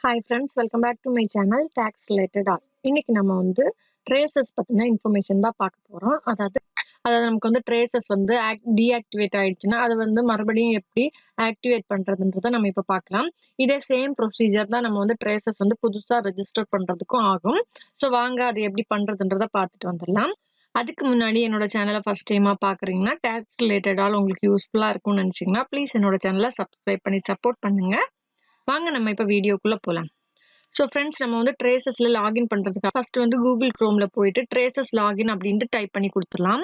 Hi friends, welcome back to my channel tax related all. இன்னைக்கு நம்ம வந்து traces பத்தின இன்ஃபர்மேஷன் தான் பார்க்க போறோம். அதாவது நமக்கு வந்து traces வந்து டீஆக்டிவேட் ஆயிடுச்சுன்னா அது வந்து மறுபடியும் எப்படி ஆக்டிவேட் பண்றதுன்றதை நம்ம இப்ப பார்க்கலாம். இதே சேம் ப்ரொசீஜர் தான் நம்ம வந்து traces வந்து புதுசா ரெஜிஸ்டர் பண்றதுக்கும் ஆகும். ஸோ வாங்க அது எப்படி பண்றதுன்றதை பார்த்துட்டு வந்துடலாம். அதுக்கு முன்னாடி என்னோட சேனலை ஃபர்ஸ்ட் டைமா பாக்குறீங்கன்னா டேக்ஸ் ரிலேட்டட் ஆல் உங்களுக்கு யூஸ்ஃபுல்லா இருக்கும்னு நினைச்சீங்கன்னா ப்ளீஸ் என்னோட சேனலை சப்ஸ்கிரைப் பண்ணி சப்போர்ட் பண்ணுங்க. வாங்க நம்ம இப்போ வீடியோக்குள்ள போகலாம். ஸோ ஃப்ரெண்ட்ஸ், நம்ம வந்து ட்ரேசஸ்ல லாகின் பண்றதுக்கு ஃபர்ஸ்ட் வந்து கூகுள் குரோம்ல போயிட்டு ட்ரேசஸ் லாகின் அப்படின்ட்டு டைப் பண்ணி கொடுத்துடலாம்.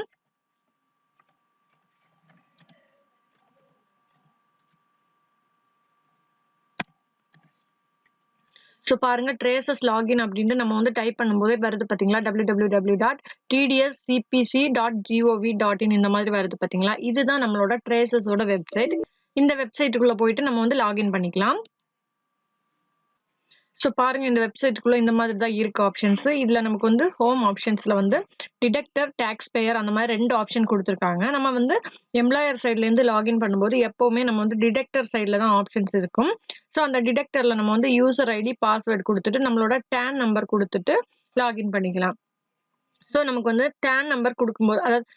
ஸோ பாருங்க, ட்ரேசஸ் லாகின் அப்படின்ட்டு நம்ம வந்து டைப் பண்ணும்போதே வருது பார்த்தீங்களா, www.tdscpc.gov.in இந்த மாதிரி வருது பார்த்தீங்களா. இதுதான் நம்மளோட ட்ரேசஸோட வெப்சைட். இந்த வெப்சைட்டுக்குள்ள போயிட்டு நம்ம வந்து லாகின் பண்ணிக்கலாம். ஸோ பாருங்க, இந்த வெப்சைட்டுக்குள்ள இந்த மாதிரி தான் இருக்கு ஆப்ஷன்ஸ். இதுல நமக்கு வந்து ஹோம் ஆப்ஷன்ஸ்ல வந்து டிடெக்டர், டாக்ஸ் பேயர் அந்த மாதிரி 2 ஆப்ஷன் கொடுத்துருக்காங்க. நம்ம வந்து எம்ப்ளாயர் சைட்ல இருந்து லாகின் பண்ணும்போது எப்பவுமே நம்ம வந்து டிடெக்டர் சைட்ல தான் ஆப்ஷன்ஸ் இருக்கும். ஸோ அந்த டிடெக்டர்ல நம்ம வந்து யூசர் ஐடி, பாஸ்வேர்டு கொடுத்துட்டு நம்மளோட டேன் நம்பர் கொடுத்துட்டு லாகின் பண்ணிக்கலாம். ஸோ நமக்கு வந்து டேன் நம்பர் கொடுக்கும்போது அதாவது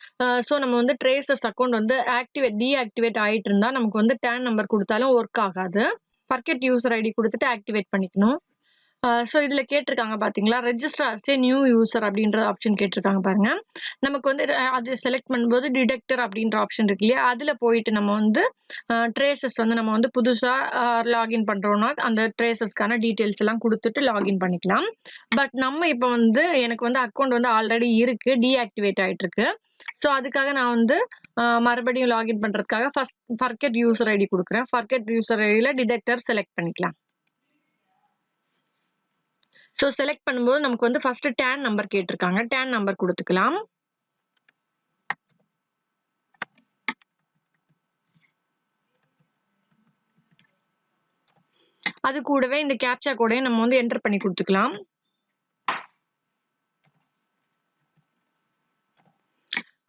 ஸோ நம்ம வந்து ட்ரேசஸ் அக்கௌண்ட் வந்து டீஆக்டிவேட் ஆயிட்டு இருந்தா நமக்கு வந்து டேன் நம்பர் கொடுத்தாலும் ஒர்க் ஆகாது. ஃபர்கெட் யூசர் ஐடி கொடுத்துட்டு ஆக்டிவேட் பண்ணிக்கணும். ஸோ இதில் கேட்டிருக்காங்க பார்த்தீங்களா, register as a new user அப்படின்ற ஆப்ஷன் கேட்டிருக்காங்க பாருங்க. நமக்கு வந்து அது செலக்ட் பண்ணும்போது டிடெக்டர் அப்படின்ற ஆப்ஷன் இருக்கு இல்லையா, அதில் போயிட்டு நம்ம வந்து ட்ரேசஸ் வந்து நம்ம வந்து புதுசாக லாகின் பண்ணுறோம்னா அந்த ட்ரேசஸ்க்கான டீட்டெயில்ஸ் எல்லாம் கொடுத்துட்டு லாகின் பண்ணிக்கலாம். பட் நம்ம இப்போ வந்து எனக்கு வந்து அக்கௌண்ட் வந்து ஆல்ரெடி இருக்கு, டீஆக்டிவேட் ஆகிட்டு இருக்கு. ஸோ அதுக்காக நான் வந்து மறுபடியும் லாகின் பண்ணுறதுக்காக ஃபர்ஸ்ட் ஃபர்கெட் யூசர் ஐடி கொடுக்குறேன். ஃபர்கெட் யூசர் ஐடியில் டிடெக்டர் செலக்ட் பண்ணிக்கலாம். ஸோ செலக்ட் பண்ணும்போது நமக்கு வந்து ஃபர்ஸ்ட் டேன் நம்பர் கேட்டிருக்காங்க. டேன் நம்பர் கொடுத்துக்கலாம். அது கூடவே இந்த கேப்சா கோடையும் நம்ம வந்து என்டர் பண்ணி கொடுத்துக்கலாம்.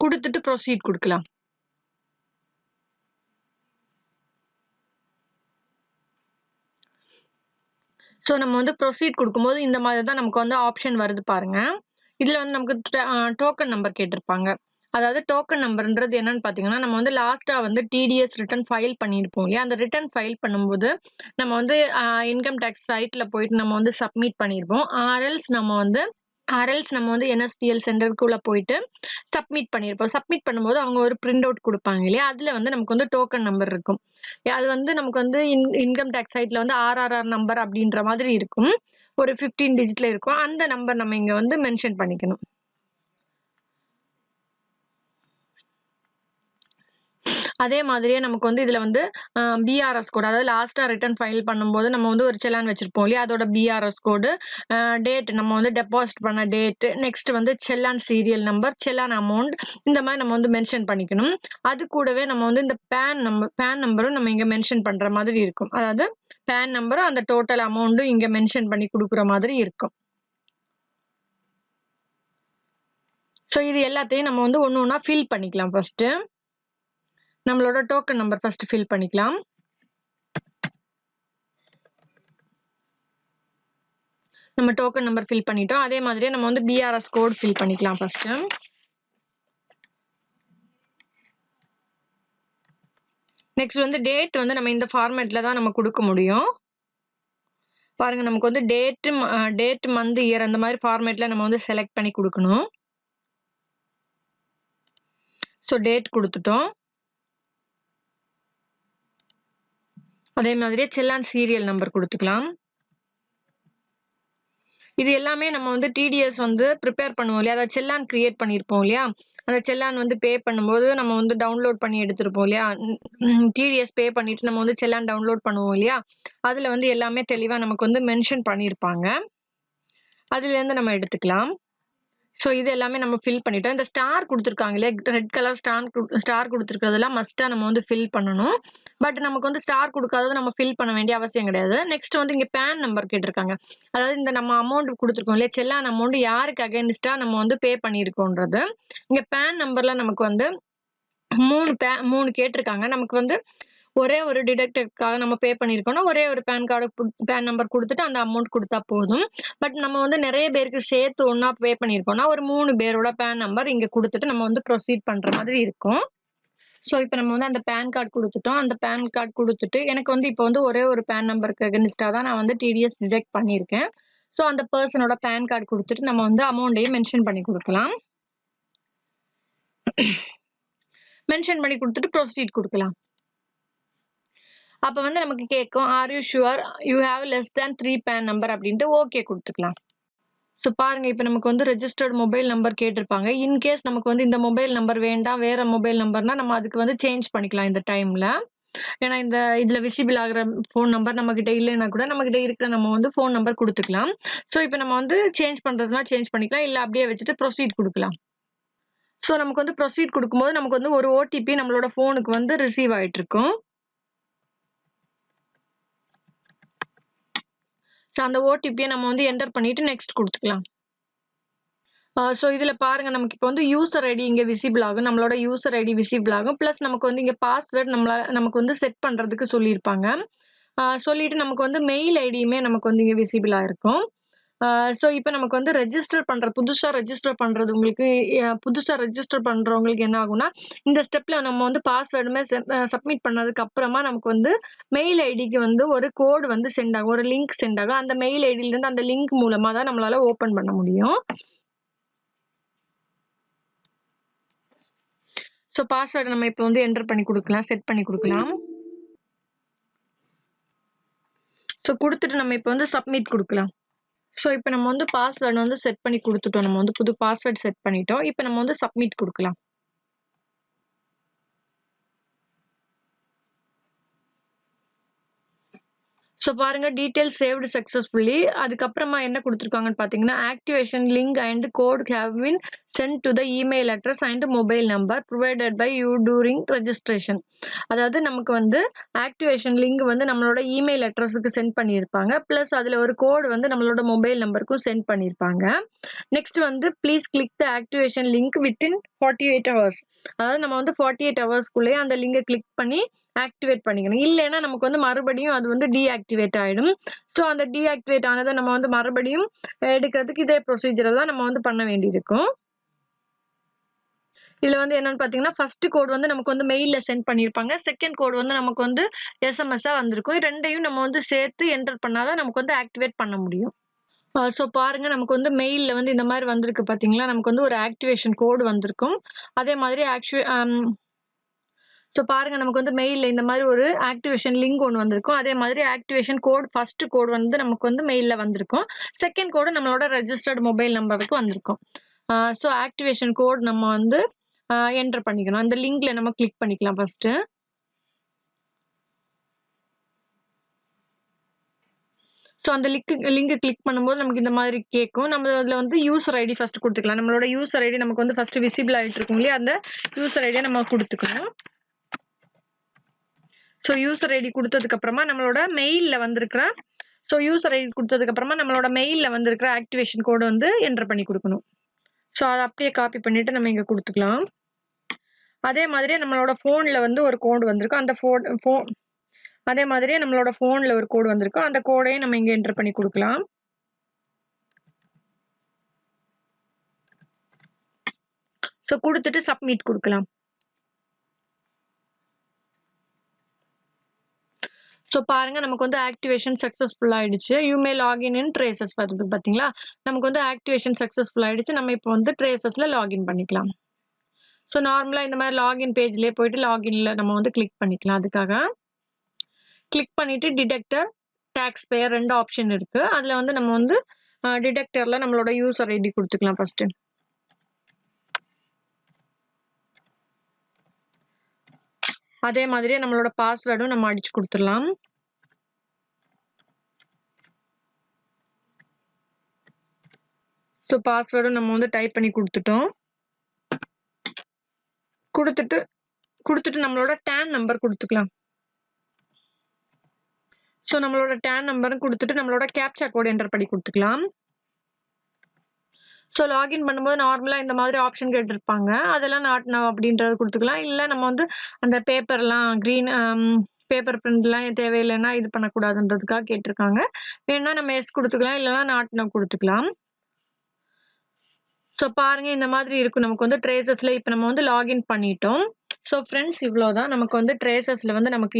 கொடுத்துட்டு ப்ரொசீட் கொடுக்கலாம். ஸோ நம்ம வந்து ப்ரொசீட் கொடுக்கும்போது இந்த மாதிரி தான் நமக்கு வந்து ஆப்ஷன் வருது பாருங்க. இதுல வந்து நமக்கு டோக்கன் நம்பர் கேட்டிருப்பாங்க. அதாவது டோக்கன் நம்பர்ன்றது என்னன்னு பார்த்தீங்கன்னா, நம்ம வந்து லாஸ்டா வந்து டிடிஎஸ் ரிட்டர்ன் ஃபைல் பண்ணியிருப்போம் இல்லையா, அந்த ரிட்டர்ன் ஃபைல் பண்ணும்போது நம்ம வந்து இன்கம் டேக்ஸ் சைட்ல போயிட்டு நம்ம வந்து சப்மிட் பண்ணியிருப்போம். ஆர்எல்ஸ் நம்ம வந்து என்எஸ்டிஎல் சென்டருக்குள்ள போயிட்டு சப்மிட் பண்ணியிருப்போம். சப்மிட் பண்ணும்போது அவங்க ஒரு பிரிண்ட் அவுட் கொடுப்பாங்க இல்லையா, அதுல வந்து நமக்கு வந்து டோக்கன் நம்பர் இருக்கும். அது வந்து நமக்கு வந்து இன்கம் டேக்ஸ் சைட்ல வந்து ஆர்ஆர்ஆர் நம்பர் அப்படின்ற மாதிரி இருக்கும். ஒரு 15 டிஜிட்ல இருக்கும். அந்த நம்பர் நம்ம இங்க வந்து மென்ஷன் பண்ணிக்கணும். அதே மாதிரியே நமக்கு வந்து இதுல வந்து பிஆர்எஸ் கோடு, அதாவது லாஸ்டா ரிட்டர்ன் ஃபைல் பண்ணும்போது நம்ம வந்து ஒரு செலான் வச்சிருப்போம் இல்லையா, அதோட பிஆர்எஸ் கோடு, டேட் நம்ம வந்து டெபாசிட் பண்ண டேட், நெக்ஸ்ட் வந்து செல்லான் சீரியல் நம்பர், செல்லான் அமௌண்ட், இந்த மாதிரி நம்ம வந்து மென்ஷன் பண்ணிக்கணும். அது கூடவே நம்ம வந்து இந்த பேன் நம்பரும் நம்ம இங்க மென்ஷன் பண்ற மாதிரி இருக்கும். அதாவது பேன் நம்பரும் அந்த டோட்டல் அமௌண்ட்டும் இங்க மென்ஷன் பண்ணி கொடுக்குற மாதிரி இருக்கும். ஸோ இது எல்லாத்தையும் நம்ம வந்து ஒன்று ஒன்றா ஃபில் பண்ணிக்கலாம். ஃபர்ஸ்ட் நம்மளோட டோக்கன் நம்பர் ஃபர்ஸ்ட் ஃபில் பண்ணிக்கலாம். நம்ம டோக்கன் நம்பர் ஃபில் பண்ணிட்டோம். அதே மாதிரியே நம்ம வந்து பிஆர்எஸ் கோட் ஃபில் பண்ணிக்கலாம் ஃபர்ஸ்ட். நெக்ஸ்ட் வந்து டேட் வந்து நம்ம இந்த ஃபார்மேட்ல தான் நம்ம கொடுக்க முடியும். பாருங்க, நமக்கு வந்து டேட் மந்த் இயர் அந்த மாதிரி ஃபார்மேட்ல நம்ம வந்து செலக்ட் பண்ணி கொடுக்கணும். ஸோ டேட் கொடுத்துட்டோம். அதே மாதிரியே செல்லான் சீரியல் நம்பர் கொடுத்துக்கலாம். இது எல்லாமே நம்ம வந்து டிடிஎஸ் வந்து ப்ரிப்பேர் பண்ணுவோம் இல்லையா, அதாவது செல்லான் கிரியேட் பண்ணியிருப்போம் இல்லையா, அந்த செல்லான் வந்து பே பண்ணும்போது நம்ம வந்து டவுன்லோட் பண்ணி எடுத்திருப்போம் இல்லையா, டிடிஎஸ் பே பண்ணிட்டு நம்ம வந்து செல்லான் டவுன்லோட் பண்ணுவோம் இல்லையா, அதுல வந்து எல்லாமே தெளிவா நமக்கு வந்து மென்ஷன் பண்ணியிருப்பாங்க. அதுல இருந்து நம்ம எடுத்துக்கலாம். ஸோ இது எல்லாமே நம்ம ஃபில் பண்ணிட்டோம். இந்த ஸ்டார் கொடுத்துருக்காங்க இல்லையா, ரெட் கலர் ஸ்டார் கொடுத்துருக்கிறதெல்லாம் மஸ்ட்டாக நம்ம வந்து ஃபில் பண்ணணும். பட் நமக்கு வந்து ஸ்டார் கொடுக்காதது நம்ம ஃபில் பண்ண வேண்டிய அவசியம் கிடையாது. நெக்ஸ்ட் வந்து இங்கே பேன் நம்பர் கேட்டிருக்காங்க. அதாவது இந்த நம்ம அமௌண்ட் கொடுத்துருக்கோம் இல்லையா, செல்லான் அமௌண்ட் யாருக்கு அகைன்ஸ்டா நம்ம வந்து பே பண்ணியிருக்கோன்றது. இங்கே பேன் நம்பர்ல நமக்கு வந்து மூணு கேட்டிருக்காங்க. நமக்கு வந்து ஒரே ஒரு டிடக்டருக்காக நம்ம பே பண்ணியிருக்கோம்னா, ஒரே ஒரு பேன் நம்பர் குடுத்துட்டு அந்த அமௌண்ட் குடுத்தா போதும். பட் நம்ம வந்து நெறைய பேருக்கு சேர்த்து ஒண்ணா பே பண்ணியிருக்கோம்னா, ஒரு 3 பேரோட பேன் நம்பர் இங்க குடுத்துட்டு நம்ம வந்து ப்ரொசீட் பண்ற மாதிரி இருக்கும். ஸோ, இப்ப நம்ம வந்து அந்த பேன் கார்ட் குடுத்துட்டோம். அந்த பேன் கார்ட் குடுத்துட்டு, எனக்கு வந்து இப்ப வந்து ஒரே ஒரு பேன் நம்பருக்கு அகைன்ஸ்டா தான் நான் வந்து டிடிஎஸ் டிடக்ட் பண்ணியிருக்கேன். ஸோ, அந்த பெர்சனோட பேன் கார்ட் குடுத்துட்டு நம்ம வந்து அமௌண்ட்டையும் மென்ஷன் பண்ணி குடுக்கலாம். மென்ஷன் பண்ணி குடுத்துட்டு ப்ரொசீட் குடுக்கலாம். அப்ப வந்து நமக்கு கேட்கும், are you sure you have less than 3 PAN number அப்படின்ட்டு ஓகே குடுத்துக்கலாம். ஸோ பாருங்க, இப்ப நமக்கு வந்து ரெஜிஸ்டர்ட் மொபைல் நம்பர் கேட்டிருப்பாங்க. இன்கேஸ் நமக்கு வந்து இந்த மொபைல் நம்பர் வேண்டாம், வேற மொபைல் நம்பர்னா நம்ம அதுக்கு வந்து சேஞ்ச் பண்ணிக்கலாம் இந்த டைம்ல. ஏன்னா இதுல விசிபிள் ஆகுற ஃபோன் நம்பர் நம்மகிட்ட இல்லைன்னா கூட நம்மகிட்ட இருக்கிற நம்ம வந்து ஃபோன் நம்பர் குடுத்துக்கலாம். ஸோ இப்ப நம்ம வந்து சேஞ்ச் பண்றதுனா சேஞ்ச் பண்ணிக்கலாம். இல்ல அப்படியே வச்சுட்டு ப்ரொசீட் குடுக்கலாம். ஸோ நமக்கு வந்து ப்ரொசீட் குடுக்கும்போது நமக்கு வந்து ஒரு ஓடிபி நம்மளோட ஃபோனுக்கு வந்து ரிசீவ் ஆயிட்டு இருக்கும். ஸோ அந்த ஓடிபிய நம்ம வந்து என்டர் பண்ணிட்டு நெக்ஸ்ட் குடுத்துக்கலாம். ஸோ இதுல பாருங்க, நமக்கு இப்போ வந்து யூசர் ஐடி இங்க விசிபிள் ஆகும். நம்மளோட யூசர் ஐடி விசிபிள் ஆகும். பிளஸ் நமக்கு வந்து இங்க பாஸ்வேர்ட் நமக்கு வந்து செட் பண்றதுக்கு சொல்லியிருப்பாங்க. சொல்லிட்டு நமக்கு வந்து மெயில் ஐடியுமே நமக்கு வந்து இங்க விசிபிளா இருக்கும். ஸோ இப்ப நமக்கு வந்து புதுசா ரெஜிஸ்டர் பண்றவங்களுக்கு என்ன ஆகும்னா, இந்த ஸ்டெப்ல நம்ம வந்து பாஸ்வேர்டுமே சப்மிட் பண்ணதுக்கு அப்புறமா நமக்கு வந்து மெயில் ஐடிக்கு வந்து ஒரு கோடு வந்து சென்ட் ஆகும். ஒரு லிங்க் சென்ட் ஆகும். அந்த மெயில் ஐடில இருந்து அந்த லிங்க் மூலமா தான் நம்மளால ஓப்பன் பண்ண முடியும். ஸோ பாஸ்வேர்ட் நம்ம இப்ப வந்து என்டர் பண்ணி குடுக்கலாம். செட் பண்ணி குடுக்கலாம். ஸோ குடுத்துட்டு நம்ம இப்ப வந்து சப்மிட் குடுக்கலாம். ஸோ இப்ப நம்ம வந்து பாஸ்வேர்ட் வந்து செட் பண்ணி குடுத்துட்டோம். நம்ம வந்து புது பாஸ்வேர்ட் செட் பண்ணிட்டோம். இப்ப நம்ம வந்து சப்மிட் குடுக்கலாம். ஸோ பாருங்க, டீடைல்ஸ் சேவ்டு சக்சஸ்ஃபுல்லி. அதுக்கப்புறமா என்ன குடுத்துருக்காங்கன்னு பார்த்தீங்கன்னா, activation link and code have been sent to the email address and mobile number provided by you during registration. அதாவது நமக்கு வந்து ஆக்டிவேஷன் லிங்க் வந்து நம்மளோட இமெயில் அட்ரஸுக்கு சென்ட் பண்ணியிருப்பாங்க. பிளஸ் அதுல ஒரு கோடு வந்து நம்மளோட மொபைல் நம்பருக்கும் சென்ட் பண்ணியிருப்பாங்க. நெக்ஸ்ட் வந்து please click the activation link within 48 hours. அதாவது நம்ம வந்து 48 ஹவர்ஸ்க்குள்ளேயே அந்த லிங்கை கிளிக் பண்ணி ஆக்டிவேட் பண்ணிக்கணும். இல்லைன்னா நமக்கு வந்து மறுபடியும் அது வந்து டீஆக்டிவேட் ஆயிடும். ஸோ அந்த டீஆக்டிவேட் ஆனதை நம்ம வந்து மறுபடியும் எடுக்கிறதுக்கு இதே ப்ரொசீஜரை தான் நம்ம வந்து பண்ண வேண்டியிருக்கும். இதுல வந்து என்னன்னு பாத்தீங்கன்னா, ஃபர்ஸ்ட் கோட் வந்து நமக்கு வந்து மெயில்ல சென்ட் பண்ணியிருப்பாங்க. செகண்ட் கோட் வந்து நமக்கு வந்து எஸ்எம்எஸ்ஸா வந்திருக்கும். ரெண்டையும் நம்ம வந்து சேர்த்து என்டர் பண்ணாதான் நமக்கு வந்து ஆக்டிவேட் பண்ண முடியும். ஸோ பாருங்க, நமக்கு வந்து மெயில்ல வந்து இந்த மாதிரி வந்திருக்கு பாத்தீங்களா? நமக்கு வந்து ஒரு ஆக்டிவேஷன் கோடு வந்திருக்கும். அதே மாதிரி ஸோ பாருங்க, நமக்கு வந்து மெயில்ல இந்த மாதிரி ஒரு ஆக்டிவேஷன் லிங்க் ஒண்ணு வந்திருக்கும். அதே மாதிரி ஆக்டிவேஷன் கோட் ஃபர்ஸ்ட் கோட் வந்து நமக்கு வந்து மெயில்ல வந்திருக்கும். செகண்ட் கோடு நம்மளோட ரெஜிஸ்டர்ட் மொபைல் நம்பருக்கு வந்திருக்கும். ஸோ ஆக்டிவேஷன் கோட் நம்ம வந்து என்டர் பண்ணிக்கணும். அந்த லிங்க்ல நம்ம கிளிக் பண்ணிக்கலாம் ஃபர்ஸ்ட். ஸோ அந்த லிங்க் கிளிக் பண்ணும்போது நமக்கு இந்த மாதிரி கேட்கும். நம்ம அதில் வந்து யூசர் ஐடி ஃபர்ஸ்ட் கொடுத்துக்கலாம். நம்மளோட யூசர் ஐடி நமக்கு வந்து ஃபர்ஸ்ட் விசிபிள் ஆகிட்டு இருக்கும் இல்லையா? அந்த யூசர் ஐடியை நம்ம கொடுத்துக்கணும். ஸோ யூசர் ஐடி கொடுத்ததுக்கு அப்புறமா நம்மளோட மெயில்ல வந்திருக்கிற ஆக்டிவேஷன் கோடு வந்து என்டர் பண்ணி கொடுக்கணும். ஸோ அதை அப்படியே காப்பி பண்ணிட்டு நம்ம இங்க கொடுத்துக்கலாம். அதே மாதிரியே நம்மளோட போன்ல வந்து ஒரு கோடு வந்திருக்கும். அதே மாதிரியே நம்மளோட போன்ல ஒரு கோடு வந்திருக்கும். அந்த கோடையும் நம்ம இங்க என்டர் பண்ணி கொடுக்கலாம். ஸோ கொடுத்துட்டு சப்மிட் கொடுக்கலாம். ஸோ பாருங்க, நமக்கு வந்து ஆக்டிவேஷன் சக்சஸ்ஃபுல் ஆயிடுச்சு. You may login in traces வருது பாத்தீங்களா? நமக்கு வந்து ஆக்டிவேஷன் சக்சஸ்ஃபுல் ஆயிடுச்சு. நம்ம இப்போ வந்து ட்ரேசஸ்ல லாகின் பண்ணிக்கலாம். ஸோ நார்மலா இந்த மாதிரி லாகின் பேஜ்லயே போயிட்டு லாகின்ல நம்ம வந்து கிளிக் பண்ணிக்கலாம். அதுக்காக கிளிக் பண்ணிட்டு டிடெக்டர், டாக்ஸ் பேயர் 2 ஆப்ஷன் இருக்கு. அதுல வந்து நம்ம வந்து டிடெக்டர்ல நம்மளோட யூசர் ஐடி கொடுத்துக்கலாம் ஃபர்ஸ்ட். அதே மாதிரியே நம்மளோட பாஸ்வேர்டும் நம்ம அடிச்சு கொடுத்துடலாம். ஸோ பாஸ்வேர்டும் நம்ம வந்து டைப் பண்ணி கொடுத்துட்டோம். கொடுத்துட்டு நம்மளோட டேன் நம்பர் கொடுத்துக்கலாம். ஸோ நம்மளோட டேன் நம்பரும் கொடுத்துட்டு நம்மளோட கேப்சா கோட் என்டர் பண்ணி கொடுத்துக்கலாம். ஸோ லாகின் பண்ணும்போது நார்மலா இந்த மாதிரி ஆப்ஷன் கேட்டிருப்பாங்க. அதெல்லாம் நாட் நவ் அப்படின்றது கொடுத்துக்கலாம். இல்லை நம்ம வந்து அந்த பேப்பர்லாம் பேப்பர் பிரிண்ட்லாம் தேவையில்லைன்னா இது பண்ணக்கூடாதுன்றதுக்காக கேட்டிருக்காங்க. வேணும்னா நம்ம எஸ் குடுத்துக்கலாம். இல்லன்னா நாட் நவ் குடுத்துக்கலாம். ஸோ பாருங்க இந்த மாதிரி இருக்கும். நமக்கு வந்து ட்ரேசஸ்ல இப்ப நம்ம வந்து லாகின் பண்ணிட்டோம். ஸோ ஃப்ரெண்ட்ஸ் இவ்வளோதான். நமக்கு வந்து ட்ரேசஸ்ல வந்து நமக்கு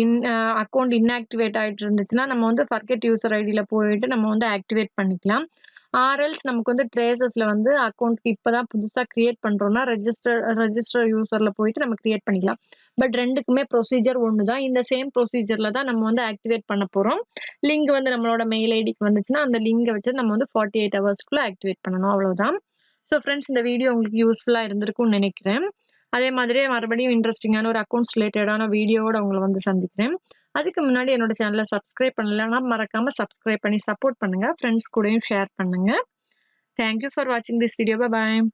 அக்கவுண்ட் இன்ஆக்டிவேட் ஆயிட்டு இருந்துச்சுன்னா, நம்ம வந்து ஃபர்கெட் யூசர் ஐடில போயிட்டு நம்ம வந்து ஆக்டிவேட் பண்ணிக்கலாம். ஆர்எல்ஸ் நமக்கு வந்து ட்ரேசஸ்ல வந்து அக்கவுண்ட் இப்பதான் புதுசா கிரியேட் பண்றோம்னா, ரெஜிஸ்டர் யூசர்ல போயிட்டு நம்ம கிரியேட் பண்ணிக்கலாம். பட் 2க்குமே ப்ரொசீஜர் ஒண்ணு தான். இந்த சேம் ப்ரொசீஜர்ல தான் நம்ம வந்து ஆக்டிவேட் பண்ண போறோம். லிங்க் வந்து நம்மளோட மெயில் ஐடிக்கு வந்துச்சுன்னா, அந்த லிங்க வச்சு நம்ம வந்து 48 ஹவர்ஸ்க்குள்ள ஆக்டிவேட் பண்ணணும். அவ்வளவுதான். ஸோ ஃப்ரெண்ட்ஸ் இந்த வீடியோ உங்களுக்கு யூஸ்ஃபுல்லா இருந்திருக்கும்னு நினைக்கிறேன். அதே மாதிரியே மறுபடியும் இன்ட்ரெஸ்டிங்கான ஒரு அக்கவுண்ட்ஸ் ரிலேட்டடான வீடியோவோட உங்கள வந்து சந்திக்கிறேன். அதுக்கு முன்னாடி என்னோட சேனல சப்ஸ்கிரைப் பண்ணலன்னா மறக்காம சப்ஸ்கிரைப் பண்ணி சப்போர்ட் பண்ணுங்க. ஃப்ரெண்ட்ஸ் கூடயும் ஷேர் பண்ணுங்க. தேங்க் யூ ஃபார் வாட்சிங் திஸ் வீடியோ. பாய்.